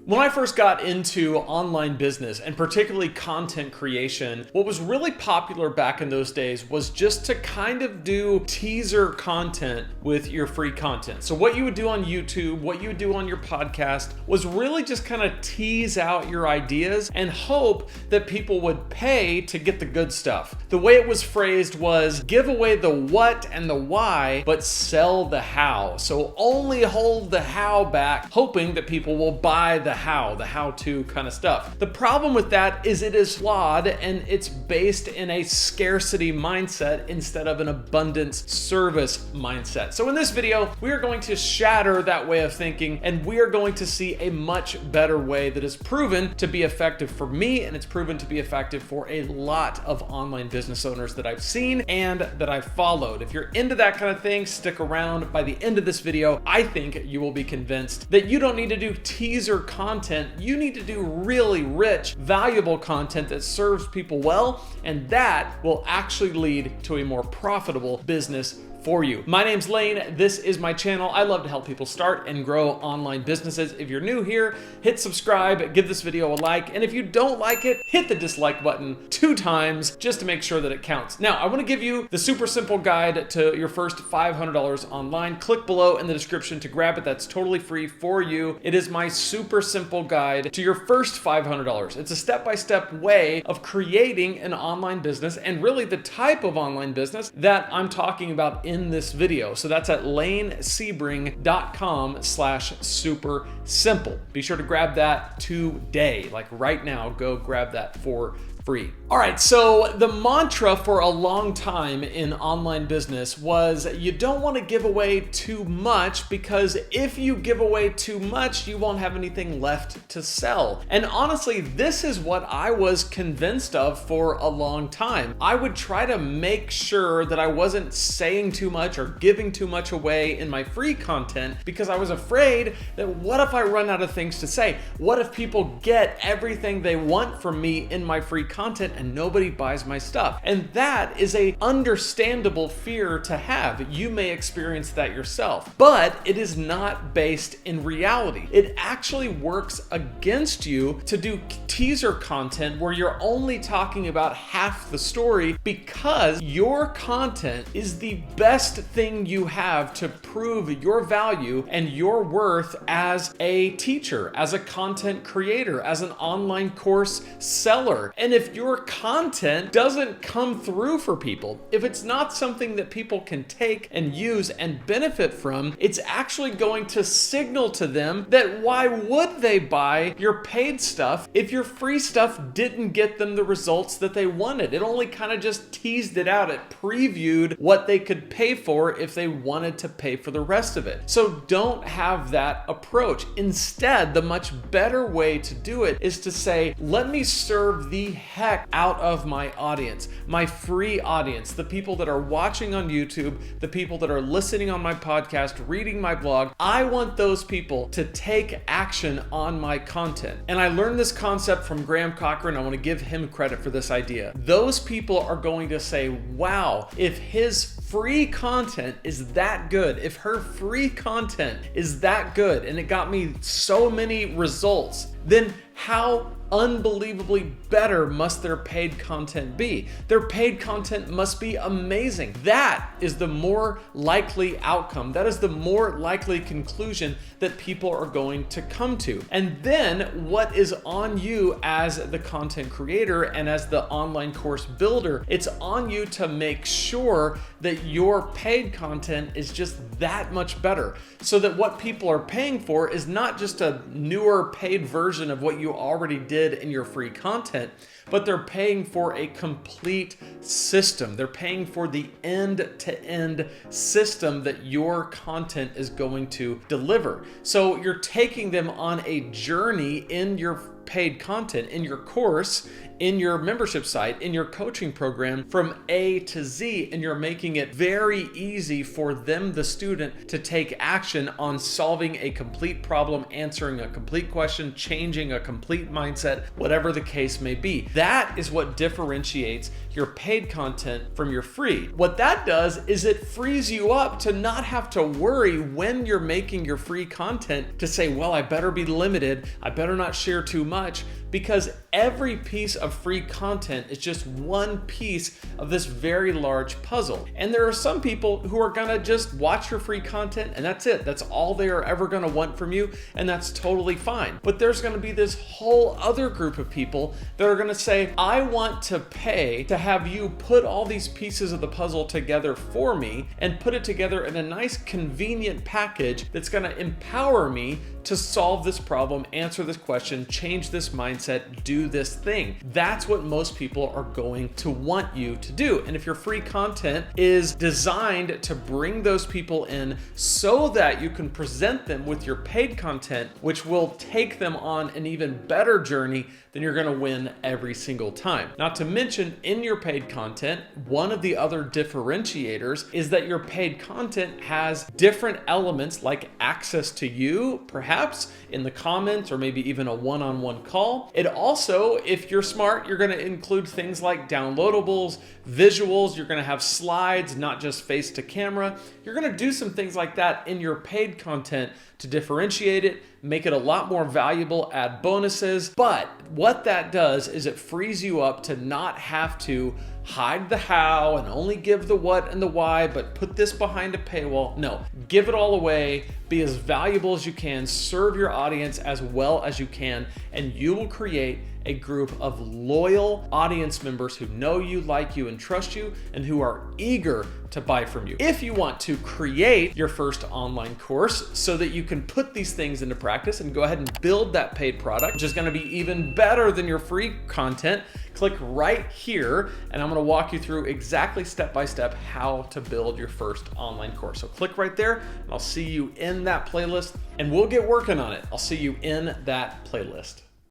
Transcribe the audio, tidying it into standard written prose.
When I first got into online business and particularly content creation, what was really popular back in those days was just to kind of do teaser content with your free content. So what you would do on YouTube, what you would do on your podcast was really just kind of tease out your ideas and hope that people would pay to get the good stuff. The way it was phrased was give away the what and the why, but sell the how. So only hold the how back, hoping that people will buy the how-to kind of stuff. The problem with that is it is flawed and it's based in a scarcity mindset instead of an abundance service mindset. So in this video, we are going to shatter that way of thinking and we are going to see a much better way that is proven to be effective for me and it's proven to be effective for a lot of online business owners that I've seen and that I've followed. If you're into that kind of thing, stick around. By the end of this video, I think you will be convinced that you don't need to do teaser content. You need to do really rich, valuable content that serves people well, and that will actually lead to a more profitable business for you. My name's Lane. This is my channel. I love to help people start and grow online businesses. If you're new here, hit subscribe, give this video a like, and if you don't like it, hit the dislike button 2 times just to make sure that it counts. Now, I want to give you the super simple guide to your first $500 online. Click below in the description to grab it. That's totally free for you. It is my super simple guide to your first $500. It's a step-by-step way of creating an online business and really the type of online business that I'm talking about in this video. So that's at lanesebring.com/super simple. Be sure to grab that today, like right now, go grab that for free. All right, so the mantra for a long time in online business was you don't want to give away too much because if you give away too much, you won't have anything left to sell. And honestly, this is what I was convinced of for a long time. I would try to make sure that I wasn't saying too much or giving too much away in my free content because I was afraid that what if I run out of things to say? What if people get everything they want from me in my free content and nobody buys my stuff? And that is a understandable fear to have. You may experience that yourself, but it is not based in reality. It actually works against you to do teaser content where you're only talking about half the story because your content is the best thing you have to prove your value and your worth as a teacher, as a content creator, as an online course seller. And if your content doesn't come through for people, if it's not something that people can take and use and benefit from, it's actually going to signal to them that why would they buy your paid stuff if your free stuff didn't get them the results that they wanted? It only kind of just teased it out. It previewed what they could pay for if they wanted to pay for the rest of it. So don't have that approach. Instead, the much better way to do it is to say, let me serve the heck out of my audience, my free audience, the people that are watching on YouTube, the people that are listening on my podcast, reading my blog. I want those people to take action on my content. And I learned this concept from Graham Cochran. I want to give him credit for this idea. Those people are going to say, wow, if his free content is that good, if her free content is that good, and it got me so many results, then how unbelievably better must their paid content be? Their paid content must be amazing. That is the more likely outcome. That is the more likely conclusion that people are going to come to. And then what is on you as the content creator and as the online course builder, it's on you to make sure that your paid content is just that much better so that what people are paying for is not just a newer paid version of what you already did in your free content, but they're paying for a complete system. They're paying for the end-to-end system that your content is going to deliver. So you're taking them on a journey in your paid content in your course, in your membership site, in your coaching program from A to Z, and you're making it very easy for them, the student, to take action on solving a complete problem, answering a complete question, changing a complete mindset, whatever the case may be. That is what differentiates your paid content from your free. What that does is it frees you up to not have to worry when you're making your free content to say, well, I better be limited, I better not share too much, because every piece of free content is just one piece of this very large puzzle. And there are some people who are gonna just watch your free content and that's it. That's all they are ever gonna want from you, and that's totally fine. But there's gonna be this whole other group of people that are gonna say, I want to pay to have you put all these pieces of the puzzle together for me and put it together in a nice convenient package that's gonna empower me to solve this problem, answer this question, change this mindset, do this thing. That's what most people are going to want you to do. And if your free content is designed to bring those people in so that you can present them with your paid content, which will take them on an even better journey, then you're gonna win every single time. Not to mention, in your paid content, one of the other differentiators is that your paid content has different elements like access to you, perhaps in the comments, or maybe even a one-on-one call. It also, if you're smart, you're gonna include things like downloadables, visuals, you're gonna have slides, not just face to camera. You're gonna do some things like that in your paid content to differentiate it, make it a lot more valuable, add bonuses. But what that does is it frees you up to not have to hide the how and only give the what and the why, but put this behind a paywall. No, give it all away, be as valuable as you can, serve your audience as well as you can, and you will create a group of loyal audience members who know you, like you, and trust you, and who are eager to buy from you. If you want to create your first online course so that you can put these things into practice and go ahead and build that paid product, which is gonna be even better than your free content, click right here, and I'm gonna walk you through exactly step-by-step how to build your first online course. So click right there, and I'll see you in that playlist, and we'll get working on it. I'll see you in that playlist.